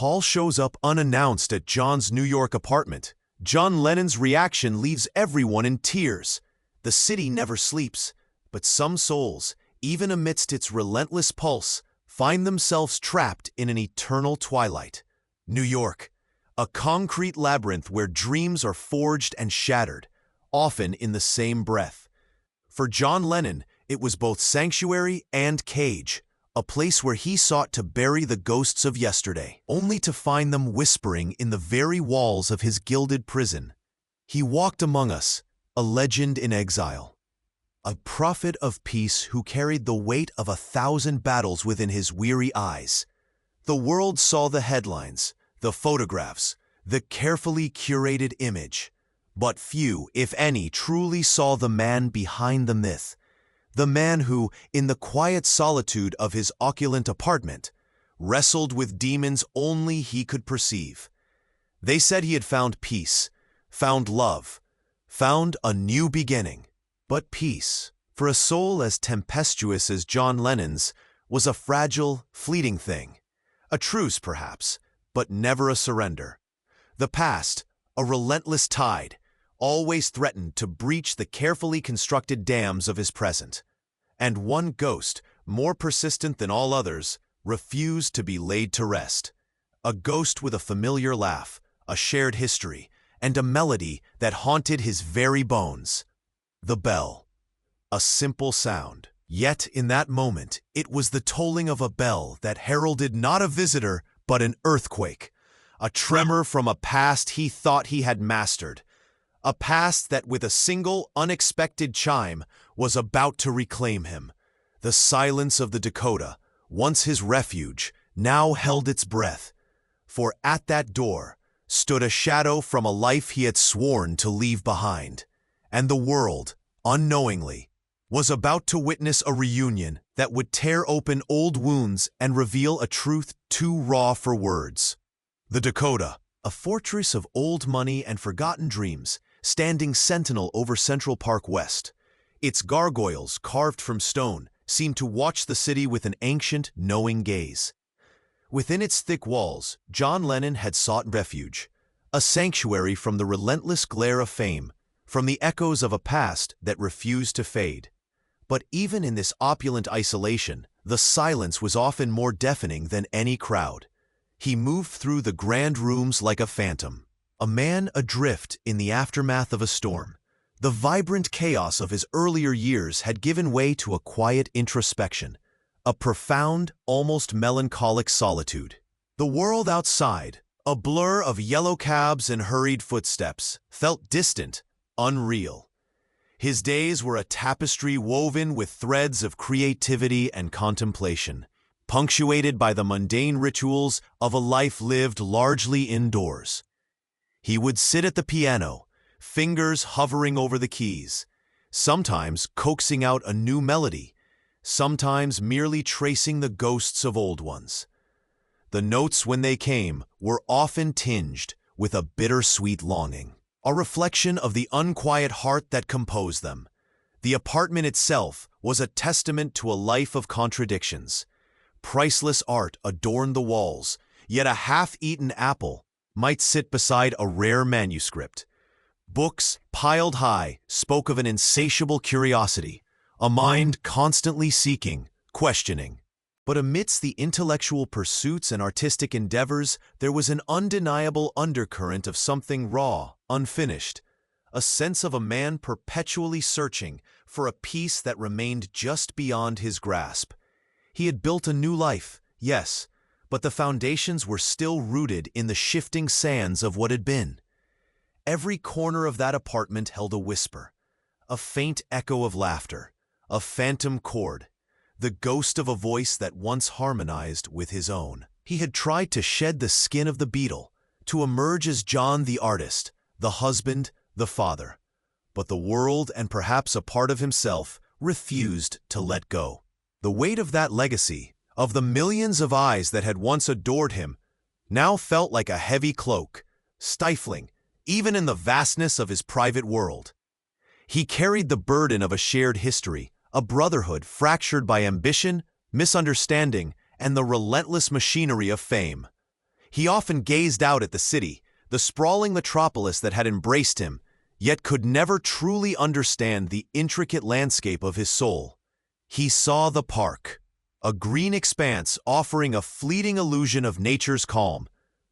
Paul shows up unannounced at John's New York apartment. John Lennon's reaction leaves everyone in tears. The city never sleeps, but some souls, even amidst its relentless pulse, find themselves trapped in an eternal twilight. New York, a concrete labyrinth where dreams are forged and shattered, often in the same breath. For John Lennon, it was both sanctuary and cage, a place where he sought to bury the ghosts of yesterday, only to find them whispering in the very walls of his gilded prison. He walked among us, a legend in exile, a prophet of peace who carried the weight of 1,000 battles within his weary eyes. The world saw the headlines, the photographs, the carefully curated image, but few, if any, truly saw the man behind the myth. The man who, in the quiet solitude of his opulent apartment, wrestled with demons only he could perceive. They said he had found peace, found love, found a new beginning. But peace, for a soul as tempestuous as John Lennon's, was a fragile, fleeting thing. A truce, perhaps, but never a surrender. The past, a relentless tide, always threatened to breach the carefully constructed dams of his present. And one ghost, more persistent than all others, refused to be laid to rest. A ghost with a familiar laugh, a shared history, and a melody that haunted his very bones. The bell. A simple sound. Yet in that moment, it was the tolling of a bell that heralded not a visitor, but an earthquake. A tremor from a past he thought he had mastered. A past that with a single, unexpected chime was about to reclaim him. The silence of the Dakota, once his refuge, now held its breath. For at that door stood a shadow from a life he had sworn to leave behind. And the world, unknowingly, was about to witness a reunion that would tear open old wounds and reveal a truth too raw for words. The Dakota, a fortress of old money and forgotten dreams, standing sentinel over Central Park West. Its gargoyles, carved from stone, seemed to watch the city with an ancient, knowing gaze. Within its thick walls, John Lennon had sought refuge, a sanctuary from the relentless glare of fame, from the echoes of a past that refused to fade. But even in this opulent isolation, the silence was often more deafening than any crowd. He moved through the grand rooms like a phantom, a man adrift in the aftermath of a storm. The vibrant chaos of his earlier years had given way to a quiet introspection, a profound, almost melancholic solitude. The world outside, a blur of yellow cabs and hurried footsteps, felt distant, unreal. His days were a tapestry woven with threads of creativity and contemplation, punctuated by the mundane rituals of a life lived largely indoors. He would sit at the piano, fingers hovering over the keys, sometimes coaxing out a new melody, sometimes merely tracing the ghosts of old ones. The notes, when they came, were often tinged with a bittersweet longing, a reflection of the unquiet heart that composed them. The apartment itself was a testament to a life of contradictions. Priceless art adorned the walls, yet a half-eaten apple might sit beside a rare manuscript. Books, piled high, spoke of an insatiable curiosity, a mind constantly seeking, questioning. But amidst the intellectual pursuits and artistic endeavors, there was an undeniable undercurrent of something raw, unfinished, a sense of a man perpetually searching for a peace that remained just beyond his grasp. He had built a new life, yes, but the foundations were still rooted in the shifting sands of what had been. Every corner of that apartment held a whisper, a faint echo of laughter, a phantom chord, the ghost of a voice that once harmonized with his own. He had tried to shed the skin of the beetle, to emerge as John the artist, the husband, the father. But the world, and perhaps a part of himself, refused to let go. The weight of that legacy, of the millions of eyes that had once adored him, now felt like a heavy cloak, stifling, even in the vastness of his private world. He carried the burden of a shared history, a brotherhood fractured by ambition, misunderstanding, and the relentless machinery of fame. He often gazed out at the city, the sprawling metropolis that had embraced him, yet could never truly understand the intricate landscape of his soul. He saw the park, a green expanse offering a fleeting illusion of nature's calm,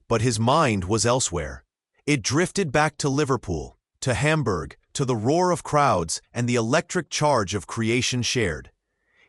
but his mind was elsewhere. It drifted back to Liverpool, to Hamburg, to the roar of crowds and the electric charge of creation shared.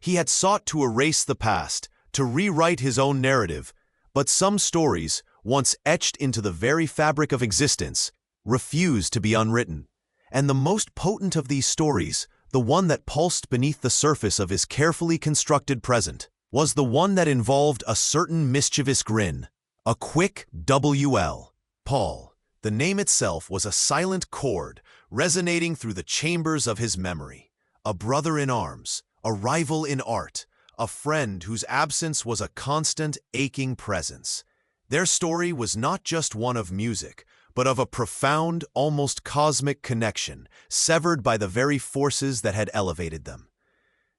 He had sought to erase the past, to rewrite his own narrative, but some stories, once etched into the very fabric of existence, refused to be unwritten. And the most potent of these stories, the one that pulsed beneath the surface of his carefully constructed present, was the one that involved a certain mischievous grin, a quick WL. Paul. The name itself was a silent chord resonating through the chambers of his memory. A brother in arms, a rival in art, a friend whose absence was a constant, aching presence. Their story was not just one of music, but of a profound, almost cosmic connection, severed by the very forces that had elevated them.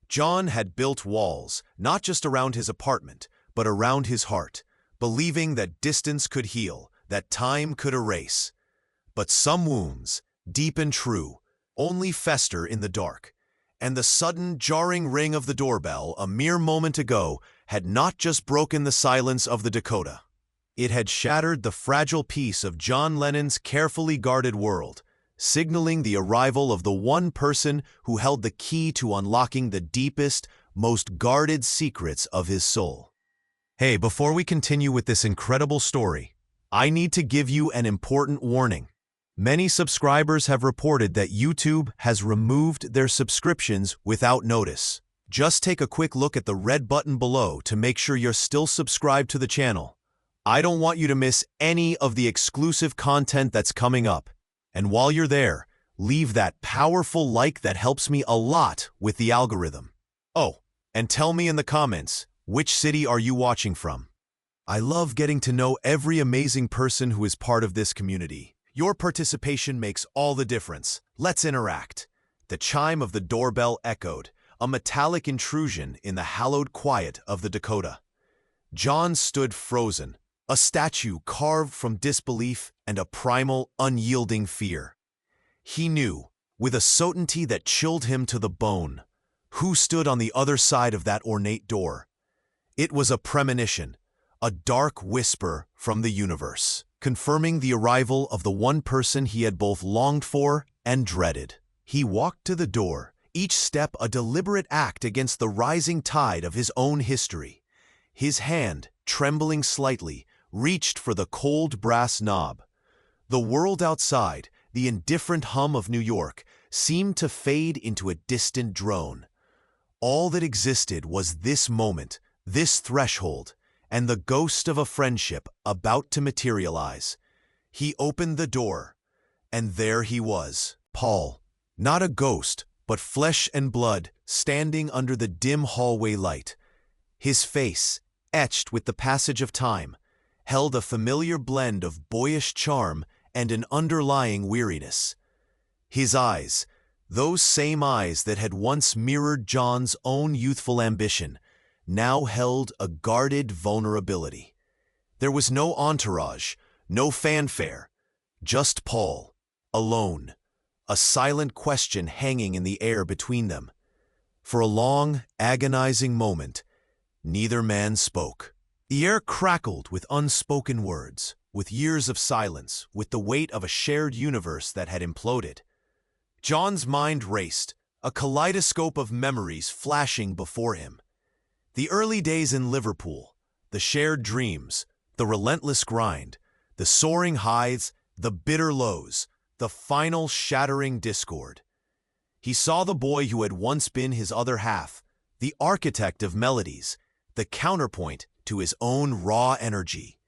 John had built walls, not just around his apartment, but around his heart, believing that distance could heal, that time could erase. But some wounds, deep and true, only fester in the dark, and the sudden, jarring ring of the doorbell a mere moment ago had not just broken the silence of the Dakota. It had shattered the fragile peace of John Lennon's carefully guarded world, signaling the arrival of the one person who held the key to unlocking the deepest, most guarded secrets of his soul. Hey, before we continue with this incredible story, I need to give you an important warning. Many subscribers have reported that YouTube has removed their subscriptions without notice. Just take a quick look at the red button below to make sure you're still subscribed to the channel. I don't want you to miss any of the exclusive content that's coming up. And while you're there, leave that powerful like that helps me a lot with the algorithm. Oh, and tell me in the comments, which city are you watching from? I love getting to know every amazing person who is part of this community. Your participation makes all the difference. Let's interact. The chime of the doorbell echoed, a metallic intrusion in the hallowed quiet of the Dakota. John stood frozen, a statue carved from disbelief and a primal, unyielding fear. He knew, with a certainty that chilled him to the bone, who stood on the other side of that ornate door. It was a premonition, a dark whisper from the universe, confirming the arrival of the one person he had both longed for and dreaded. He walked to the door, each step a deliberate act against the rising tide of his own history. His hand, trembling slightly, reached for the cold brass knob. The world outside, the indifferent hum of New York, seemed to fade into a distant drone. All that existed was this moment, this threshold, and the ghost of a friendship about to materialize. He opened the door, and there he was, Paul. Not a ghost, but flesh and blood, standing under the dim hallway light. His face, etched with the passage of time, held a familiar blend of boyish charm and an underlying weariness. His eyes, those same eyes that had once mirrored John's own youthful ambition, now held a guarded vulnerability. There was no entourage, no fanfare, just Paul, alone, a silent question hanging in the air between them. For a long, agonizing moment, neither man spoke. The air crackled with unspoken words, with years of silence, with the weight of a shared universe that had imploded. John's mind raced, a kaleidoscope of memories flashing before him. The early days in Liverpool, the shared dreams, the relentless grind, the soaring highs, the bitter lows, the final shattering discord. He saw the boy who had once been his other half, the architect of melodies, the counterpoint to his own raw energy.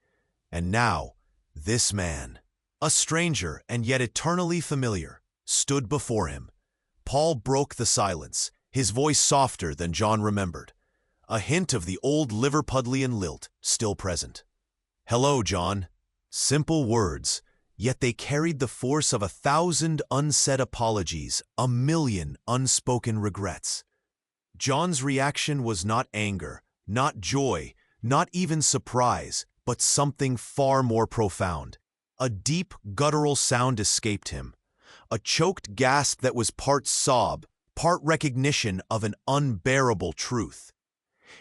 And now, this man, a stranger and yet eternally familiar, stood before him. Paul broke the silence, his voice softer than John remembered, a hint of the old Liverpudlian lilt still present. "Hello, John." Simple words, yet they carried the force of 1,000 unsaid apologies, a million unspoken regrets. John's reaction was not anger, not joy, not even surprise, but something far more profound. A deep, guttural sound escaped him, a choked gasp that was part sob, part recognition of an unbearable truth.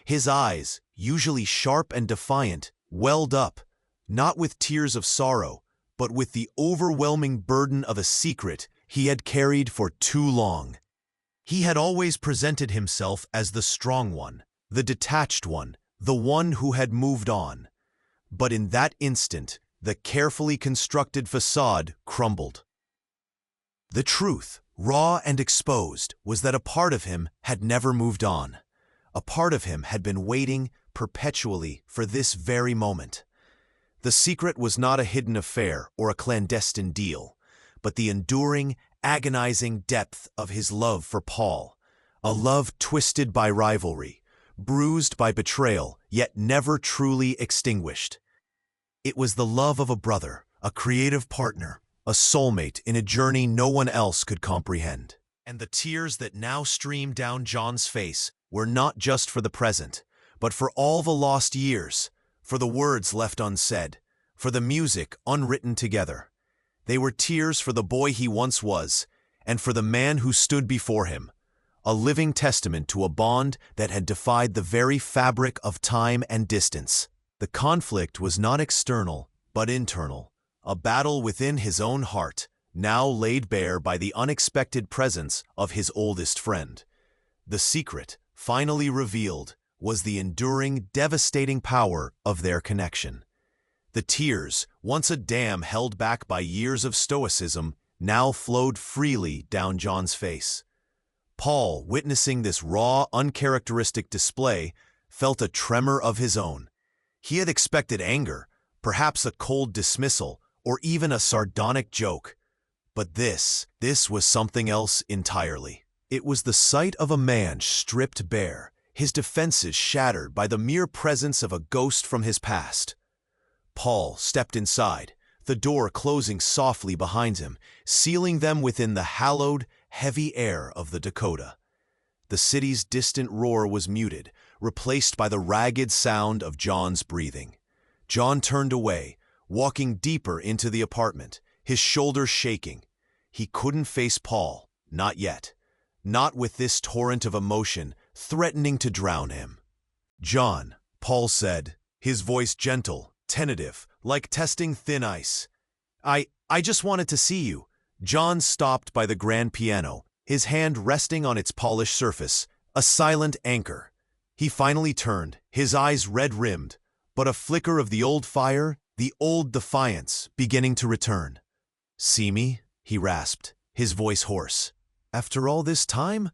His eyes, usually sharp and defiant, welled up, not with tears of sorrow, but with the overwhelming burden of a secret he had carried for too long. He had always presented himself as the strong one, the detached one, the one who had moved on. But in that instant, the carefully constructed facade crumbled. The truth, raw and exposed, was that a part of him had never moved on. A part of him had been waiting perpetually for this very moment. The secret was not a hidden affair or a clandestine deal, but the enduring, agonizing depth of his love for Paul, a love twisted by rivalry, bruised by betrayal, yet never truly extinguished. It was the love of a brother, a creative partner, a soulmate in a journey no one else could comprehend. And the tears that now streamed down John's face were not just for the present, but for all the lost years, for the words left unsaid, for the music unwritten together. They were tears for the boy he once was, and for the man who stood before him, a living testament to a bond that had defied the very fabric of time and distance. The conflict was not external, but internal, a battle within his own heart, now laid bare by the unexpected presence of his oldest friend. The secret, finally revealed, was the enduring, devastating power of their connection. The tears, once a dam held back by years of stoicism, now flowed freely down John's face. Paul, witnessing this raw, uncharacteristic display, felt a tremor of his own. He had expected anger, perhaps a cold dismissal, or even a sardonic joke. But this was something else entirely. It was the sight of a man stripped bare, his defenses shattered by the mere presence of a ghost from his past. Paul stepped inside, the door closing softly behind him, sealing them within the hallowed, heavy air of the Dakota. The city's distant roar was muted, replaced by the ragged sound of John's breathing. John turned away, walking deeper into the apartment, his shoulders shaking. He couldn't face Paul, not yet. Not with this torrent of emotion threatening to drown him. "John," Paul said, his voice gentle, tentative, like testing thin ice. I just wanted to see you." John stopped by the grand piano, his hand resting on its polished surface, a silent anchor. He finally turned, his eyes red-rimmed, but a flicker of the old fire, the old defiance, beginning to return. "See me?" he rasped, his voice hoarse. "After all this time?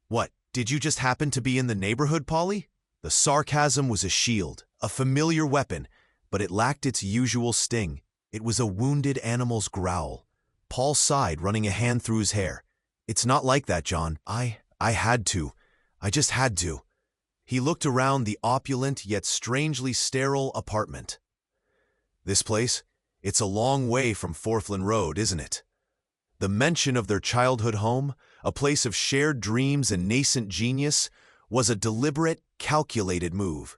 What, did you just happen to be in the neighborhood, Polly?" The sarcasm was a shield, a familiar weapon, but it lacked its usual sting. It was a wounded animal's growl. Paul sighed, running a hand through his hair. "It's not like that, John. I had to. I just had to." He looked around the opulent yet strangely sterile apartment. "This place? It's a long way from Forthland Road, isn't it?" The mention of their childhood home, a place of shared dreams and nascent genius, was a deliberate, calculated move.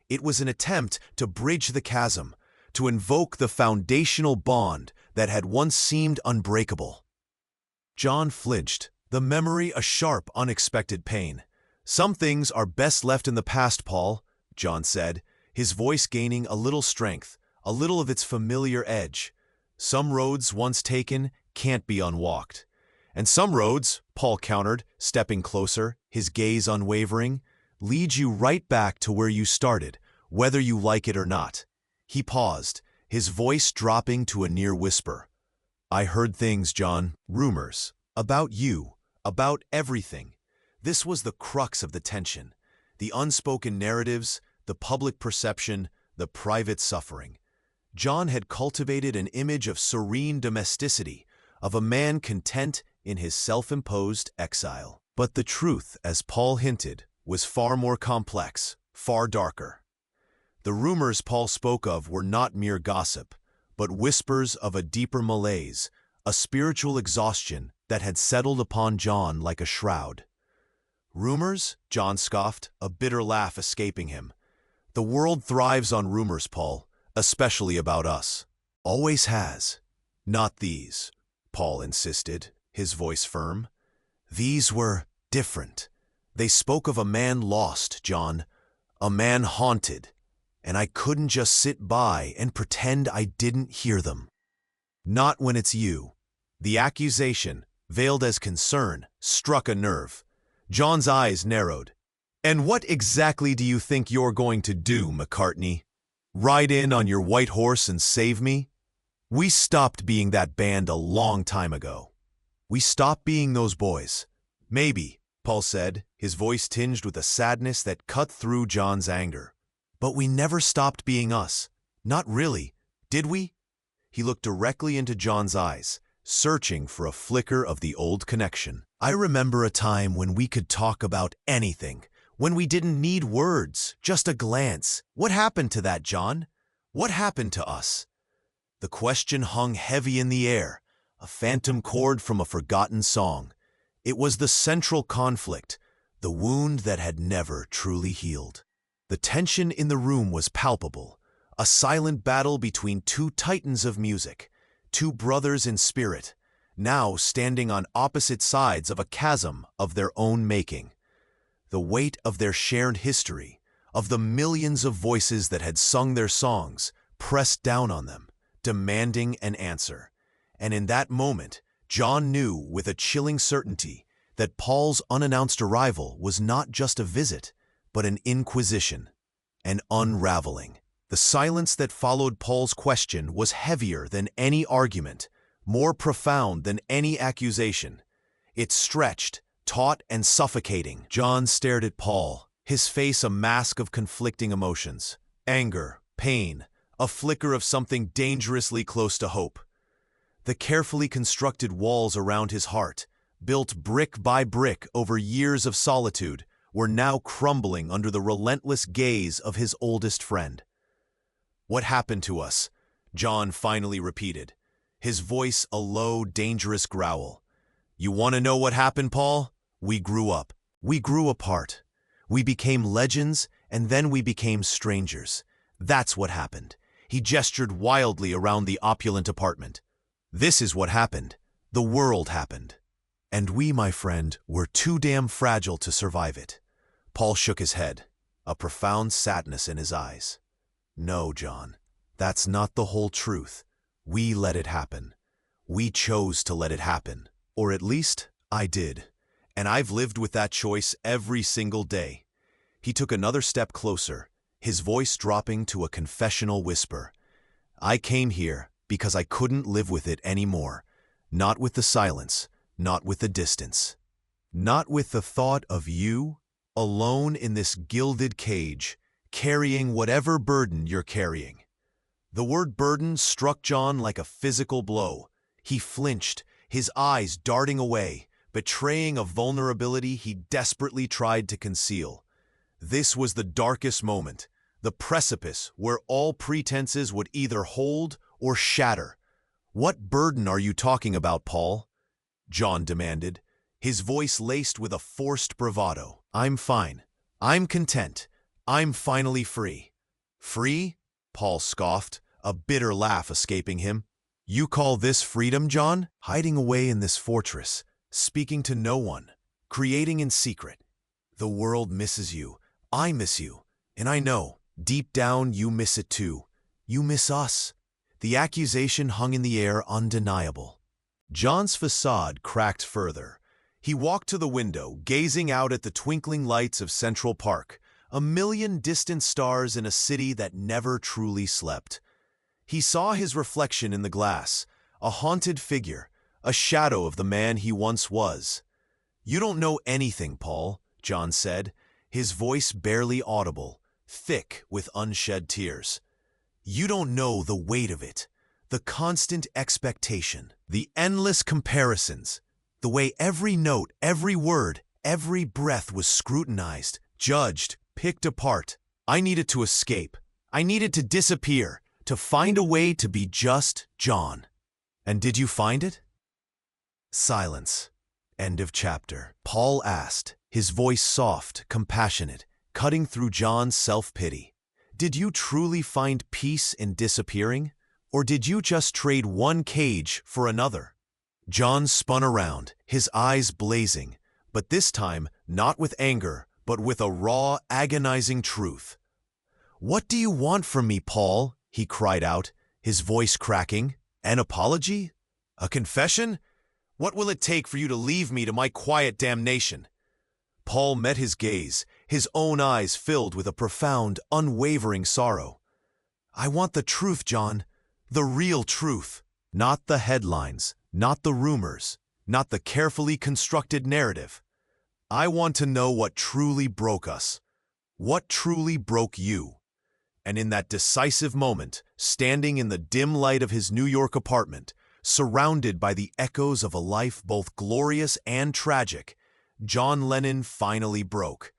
It was an attempt to bridge the chasm, to invoke the foundational bond that had once seemed unbreakable. John flinched, the memory a sharp, unexpected pain. "Some things are best left in the past, Paul," John said, his voice gaining a little strength, a little of its familiar edge. "Some roads once taken can't be unwalked. And some roads," Paul countered, stepping closer, his gaze unwavering, "lead you right back to where you started, whether you like it or not." He paused, his voice dropping to a near whisper. "I heard things, John, rumors, about you, about everything." This was the crux of the tension, the unspoken narratives, the public perception, the private suffering. John had cultivated an image of serene domesticity, of a man content in his self-imposed exile. But the truth, as Paul hinted, was far more complex, far darker. The rumors Paul spoke of were not mere gossip, but whispers of a deeper malaise, a spiritual exhaustion that had settled upon John like a shroud. "Rumors?" John scoffed, a bitter laugh escaping him. "The world thrives on rumors, Paul, especially about us. Always has. Not these, Paul insisted, his voice firm. These were different. They spoke of a man lost, John, a man haunted, and I couldn't just sit by and pretend I didn't hear them. Not when it's you. The accusation, veiled as concern, struck a nerve. John's eyes narrowed. And what exactly do you think you're going to do, McCartney? Ride in on your white horse and save me? We stopped being that band a long time ago. We stopped being those boys. Maybe, Paul said, his voice tinged with a sadness that cut through John's anger. But we never stopped being us. Not really, did we? He looked directly into John's eyes, searching for a flicker of the old connection. I remember a time when we could talk about anything, when we didn't need words, just a glance. What happened to that, John? What happened to us? The question hung heavy in the air, a phantom chord from a forgotten song. It was the central conflict, the wound that had never truly healed. The tension in the room was palpable, a silent battle between two titans of music, two brothers in spirit, now standing on opposite sides of a chasm of their own making. The weight of their shared history, of the millions of voices that had sung their songs, pressed down on them, demanding an answer. And in that moment, John knew with a chilling certainty that Paul's unannounced arrival was not just a visit, but an inquisition, an unraveling. The silence that followed Paul's question was heavier than any argument, more profound than any accusation. It stretched, taut and suffocating. John stared at Paul, his face a mask of conflicting emotions. Anger, pain, a flicker of something dangerously close to hope. The carefully constructed walls around his heart, built brick by brick over years of solitude, were now crumbling under the relentless gaze of his oldest friend. "What happened to us?" John finally repeated, his voice a low, dangerous growl. "You want to know what happened, Paul? We grew up. We grew apart. We became legends, and then we became strangers. That's what happened." He gestured wildly around the opulent apartment. "This is what happened. The world happened. And we, my friend, were too damn fragile to survive it." Paul shook his head, a profound sadness in his eyes. "No, John, that's not the whole truth. We let it happen. We chose to let it happen. Or at least, I did. And I've lived with that choice every single day." He took another step closer, his voice dropping to a confessional whisper. "I came here because I couldn't live with it anymore. Not with the silence, not with the distance. Not with the thought of you, alone in this gilded cage, carrying whatever burden you're carrying." The word burden struck John like a physical blow. He flinched, his eyes darting away, betraying a vulnerability he desperately tried to conceal. This was the darkest moment, the precipice where all pretenses would either hold or shatter. "What burden are you talking about, Paul?" John demanded, his voice laced with a forced bravado. "I'm fine. I'm content. I'm finally free." "Free?" Paul scoffed, a bitter laugh escaping him. "You call this freedom, John? Hiding away in this fortress, speaking to no one, creating in secret. The world misses you. I miss you. And I know, deep down, you miss it too. You miss us." The accusation hung in the air, undeniable. John's facade cracked further. He walked to the window, gazing out at the twinkling lights of Central Park, a million distant stars in a city that never truly slept. He saw his reflection in the glass, a haunted figure, a shadow of the man he once was. "You don't know anything, Paul," John said, his voice barely audible, thick with unshed tears. "You don't know the weight of it, the constant expectation, the endless comparisons, the way every note, every word, every breath was scrutinized, judged, picked apart. I needed to escape. I needed to disappear, to find a way to be just John. And did you find it?" Silence. End of chapter. Paul asked, his voice soft, compassionate, cutting through John's self-pity. Did you truly find peace in disappearing? Or did you just trade one cage for another? John spun around, his eyes blazing, but this time not with anger, but with a raw, agonizing truth. "What do you want from me, Paul?" he cried out, his voice cracking. "An apology? A confession? What will it take for you to leave me to my quiet damnation?" Paul met his gaze, his own eyes filled with a profound, unwavering sorrow. "I want the truth, John, the real truth. Not the headlines, not the rumors, not the carefully constructed narrative. I want to know what truly broke us, what truly broke you." And in that decisive moment, standing in the dim light of his New York apartment, surrounded by the echoes of a life both glorious and tragic, John Lennon finally broke.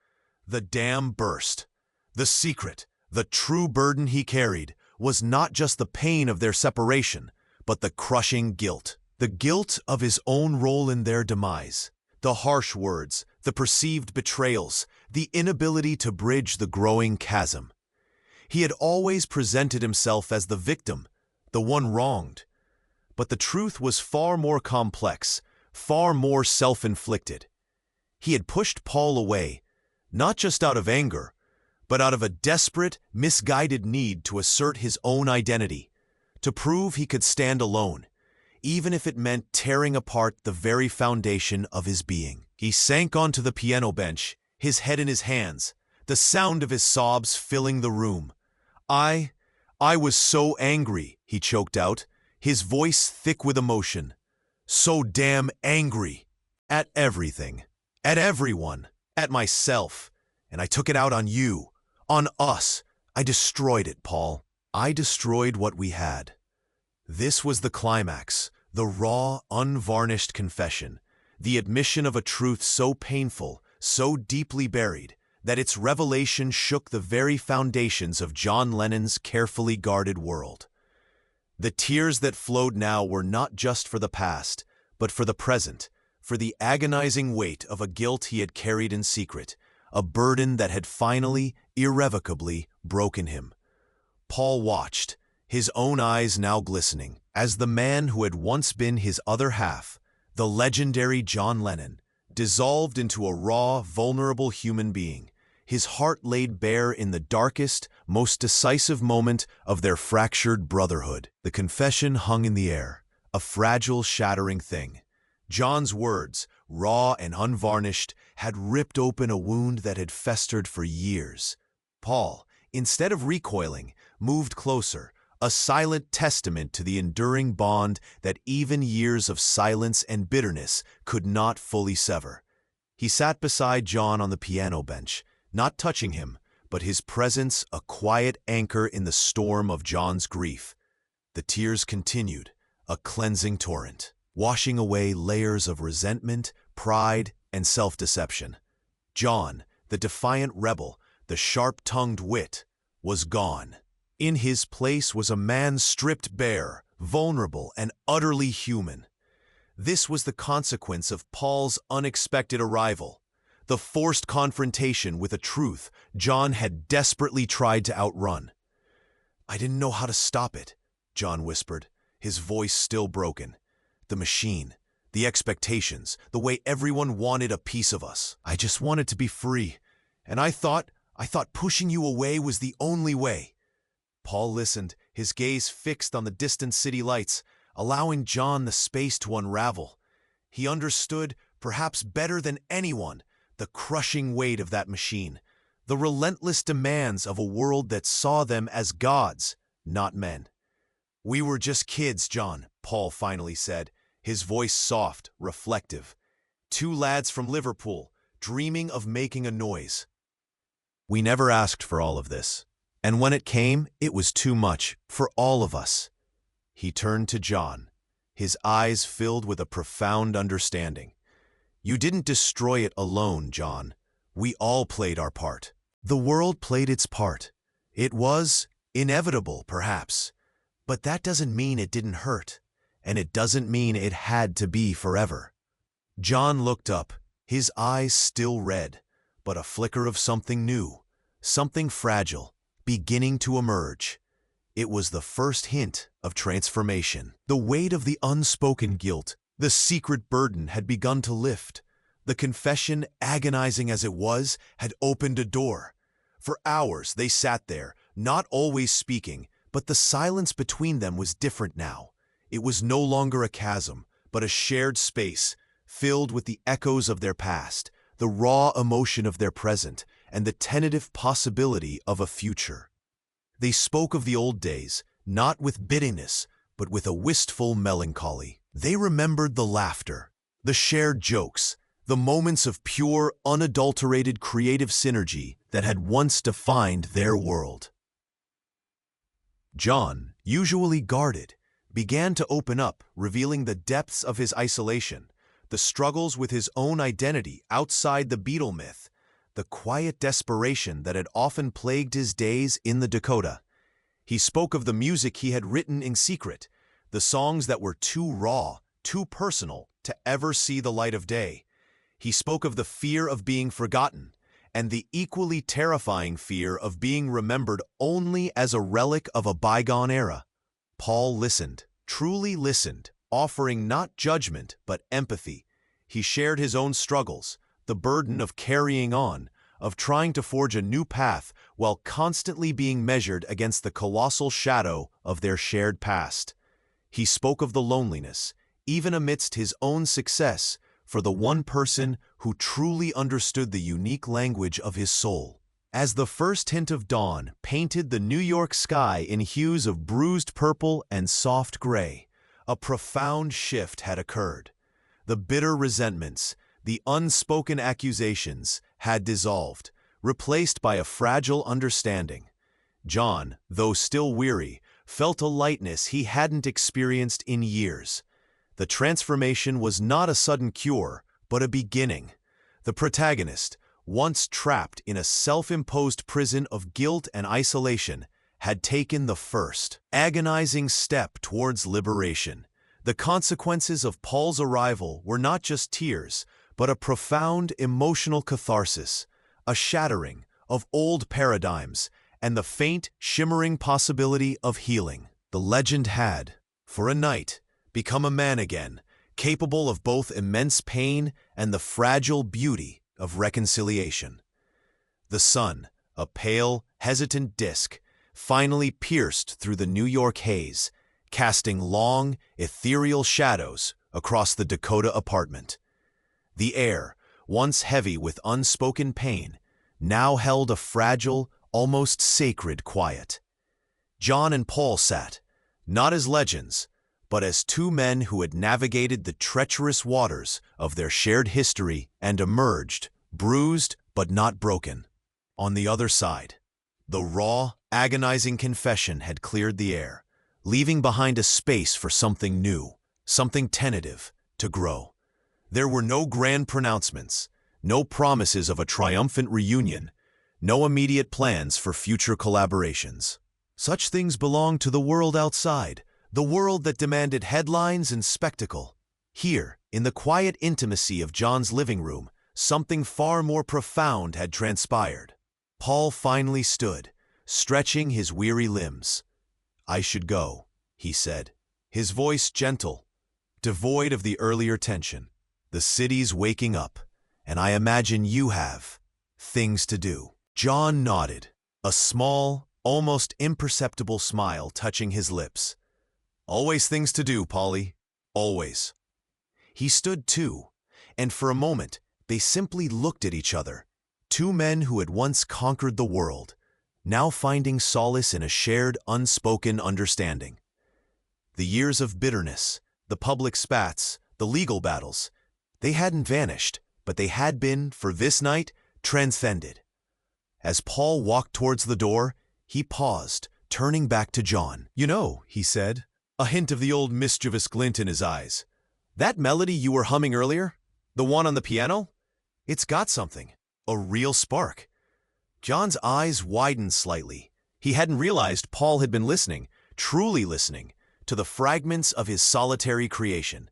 The dam burst. The secret, the true burden he carried, was not just the pain of their separation, but the crushing guilt. The guilt of his own role in their demise. The harsh words, the perceived betrayals, the inability to bridge the growing chasm. He had always presented himself as the victim, the one wronged. But the truth was far more complex, far more self-inflicted. He had pushed Paul away, not just out of anger, but out of a desperate, misguided need to assert his own identity, to prove he could stand alone, even if it meant tearing apart the very foundation of his being. He sank onto the piano bench, his head in his hands, the sound of his sobs filling the room. I was so angry," he choked out, his voice thick with emotion. "So damn angry. At everything. At everyone. At myself. And I took it out on you. On us. I destroyed it, Paul. I destroyed what we had." This was the climax, the raw, unvarnished confession, the admission of a truth so painful, so deeply buried, that its revelation shook the very foundations of John Lennon's carefully guarded world. The tears that flowed now were not just for the past, but for the present, for the agonizing weight of a guilt he had carried in secret, a burden that had finally, irrevocably, broken him. Paul watched, his own eyes now glistening, as the man who had once been his other half, the legendary John Lennon, dissolved into a raw, vulnerable human being, his heart laid bare in the darkest, most decisive moment of their fractured brotherhood. The confession hung in the air, a fragile, shattering thing. John's words, raw and unvarnished, had ripped open a wound that had festered for years. Paul, instead of recoiling, moved closer, a silent testament to the enduring bond that even years of silence and bitterness could not fully sever. He sat beside John on the piano bench, not touching him, but his presence a quiet anchor in the storm of John's grief. The tears continued, a cleansing torrent, washing away layers of resentment, pride, and self-deception. John, the defiant rebel, the sharp-tongued wit, was gone. In his place was a man stripped bare, vulnerable, and utterly human. This was the consequence of Paul's unexpected arrival, the forced confrontation with a truth John had desperately tried to outrun. "I didn't know how to stop it," John whispered, his voice still broken. "The machine, the expectations, the way everyone wanted a piece of us. I just wanted to be free, and I thought pushing you away was the only way." Paul listened, his gaze fixed on the distant city lights, allowing John the space to unravel. He understood, perhaps better than anyone, the crushing weight of that machine, the relentless demands of a world that saw them as gods, not men. "We were just kids, John," Paul finally said, his voice soft, reflective. "Two lads from Liverpool, dreaming of making a noise. We never asked for all of this, and when it came, it was too much for all of us." He turned to John, his eyes filled with a profound understanding. "You didn't destroy it alone, John. We all played our part. The world played its part. It was inevitable, perhaps, but that doesn't mean it didn't hurt, and it doesn't mean it had to be forever." John looked up, his eyes still red, but a flicker of something new, something fragile, beginning to emerge. It was the first hint of transformation. The weight of the unspoken guilt, the secret burden had begun to lift. The confession, agonizing as it was, had opened a door. For hours they sat there, not always speaking, but the silence between them was different now. It was no longer a chasm, but a shared space, filled with the echoes of their past, the raw emotion of their present, and the tentative possibility of a future. They spoke of the old days, not with bitterness, but with a wistful melancholy. They remembered the laughter, the shared jokes, the moments of pure, unadulterated creative synergy that had once defined their world. John, usually guarded, began to open up, revealing the depths of his isolation, the struggles with his own identity outside the Beatle myth, the quiet desperation that had often plagued his days in the Dakota. He spoke of the music he had written in secret, the songs that were too raw, too personal to ever see the light of day. He spoke of the fear of being forgotten, and the equally terrifying fear of being remembered only as a relic of a bygone era. Paul listened, truly listened, offering not judgment but empathy. He shared his own struggles, the burden of carrying on, of trying to forge a new path while constantly being measured against the colossal shadow of their shared past. He spoke of the loneliness, even amidst his own success, for the one person who truly understood the unique language of his soul. As the first hint of dawn painted the New York sky in hues of bruised purple and soft gray, a profound shift had occurred. The bitter resentments, the unspoken accusations had dissolved, replaced by a fragile understanding. John, though still weary, felt a lightness he hadn't experienced in years. The transformation was not a sudden cure, but a beginning. The protagonist, once trapped in a self-imposed prison of guilt and isolation, had taken the first, agonizing step towards liberation. The consequences of Paul's arrival were not just tears, but a profound emotional catharsis, a shattering of old paradigms, and the faint, shimmering possibility of healing. The legend had, for a night, become a man again, capable of both immense pain and the fragile beauty of reconciliation. The sun, a pale, hesitant disk, finally pierced through the New York haze, casting long, ethereal shadows across the Dakota apartment. The air, once heavy with unspoken pain, now held a fragile, almost sacred quiet. John and Paul sat, not as legends, but as two men who had navigated the treacherous waters of their shared history and emerged, bruised but not broken. On the other side, the raw, agonizing confession had cleared the air, leaving behind a space for something new, something tentative, to grow. There were no grand pronouncements, no promises of a triumphant reunion, no immediate plans for future collaborations. Such things belonged to the world outside, the world that demanded headlines and spectacle. Here, in the quiet intimacy of John's living room, something far more profound had transpired. Paul finally stood, stretching his weary limbs. "I should go," he said, his voice gentle, devoid of the earlier tension. "The city's waking up, and I imagine you have things to do." John nodded, a small, almost imperceptible smile touching his lips. "Always things to do, Polly. Always." He stood too, and for a moment they simply looked at each other, two men who had once conquered the world, now finding solace in a shared, unspoken understanding. The years of bitterness, the public spats, the legal battles, they hadn't vanished, but they had been, for this night, transcended. As Paul walked towards the door, he paused, turning back to John. "You know," he said, a hint of the old mischievous glint in his eyes, "that melody you were humming earlier, the one on the piano, it's got something, a real spark." John's eyes widened slightly. He hadn't realized Paul had been listening, truly listening, to the fragments of his solitary creation.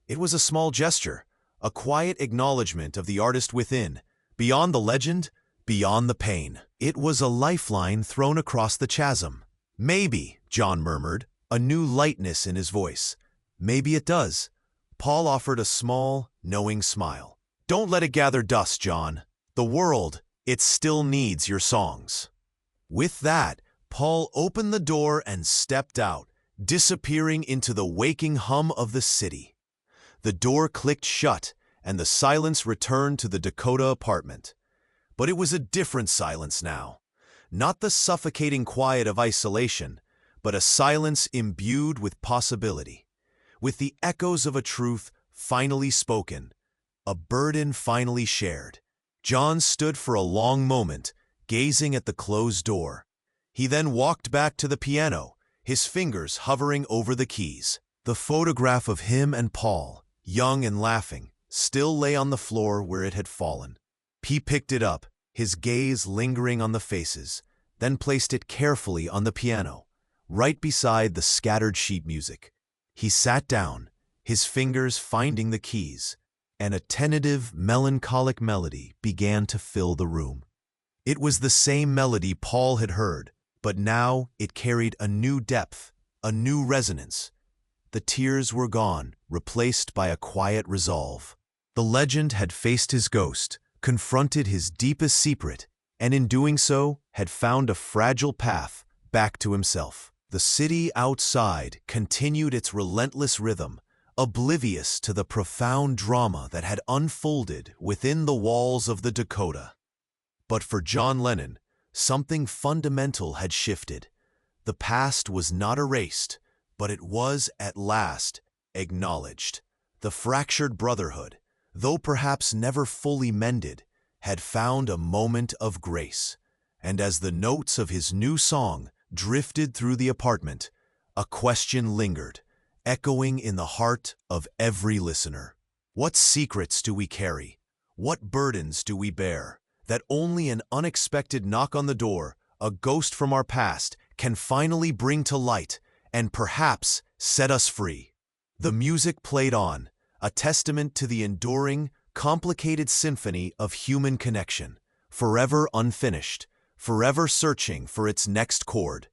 It was a small gesture, a quiet acknowledgement of the artist within, beyond the legend, beyond the pain. It was a lifeline thrown across the chasm. "Maybe," John murmured, a new lightness in his voice. "Maybe it does." Paul offered a small, knowing smile. "Don't let it gather dust, John. The world, it still needs your songs." With that, Paul opened the door and stepped out, disappearing into the waking hum of the city. The door clicked shut, and the silence returned to the Dakota apartment. But it was a different silence now. Not the suffocating quiet of isolation, but a silence imbued with possibility, with the echoes of a truth finally spoken, a burden finally shared. John stood for a long moment, gazing at the closed door. He then walked back to the piano, his fingers hovering over the keys. The photograph of him and Paul, young and laughing, still lay on the floor where it had fallen. He picked it up, his gaze lingering on the faces, then placed it carefully on the piano, right beside the scattered sheet music. He sat down, his fingers finding the keys, and a tentative, melancholic melody began to fill the room. It was the same melody Paul had heard, but now it carried a new depth, a new resonance. The tears were gone, replaced by a quiet resolve. The legend had faced his ghost, confronted his deepest secret, and in doing so had found a fragile path back to himself. The city outside continued its relentless rhythm, oblivious to the profound drama that had unfolded within the walls of the Dakota. But for John Lennon, something fundamental had shifted. The past was not erased, but it was at last acknowledged. The fractured brotherhood, though perhaps never fully mended, had found a moment of grace. And as the notes of his new song drifted through the apartment, a question lingered, echoing in the heart of every listener. What secrets do we carry? What burdens do we bear, that only an unexpected knock on the door, a ghost from our past, can finally bring to light and perhaps set us free? The music played on, a testament to the enduring, complicated symphony of human connection, forever unfinished, forever searching for its next chord.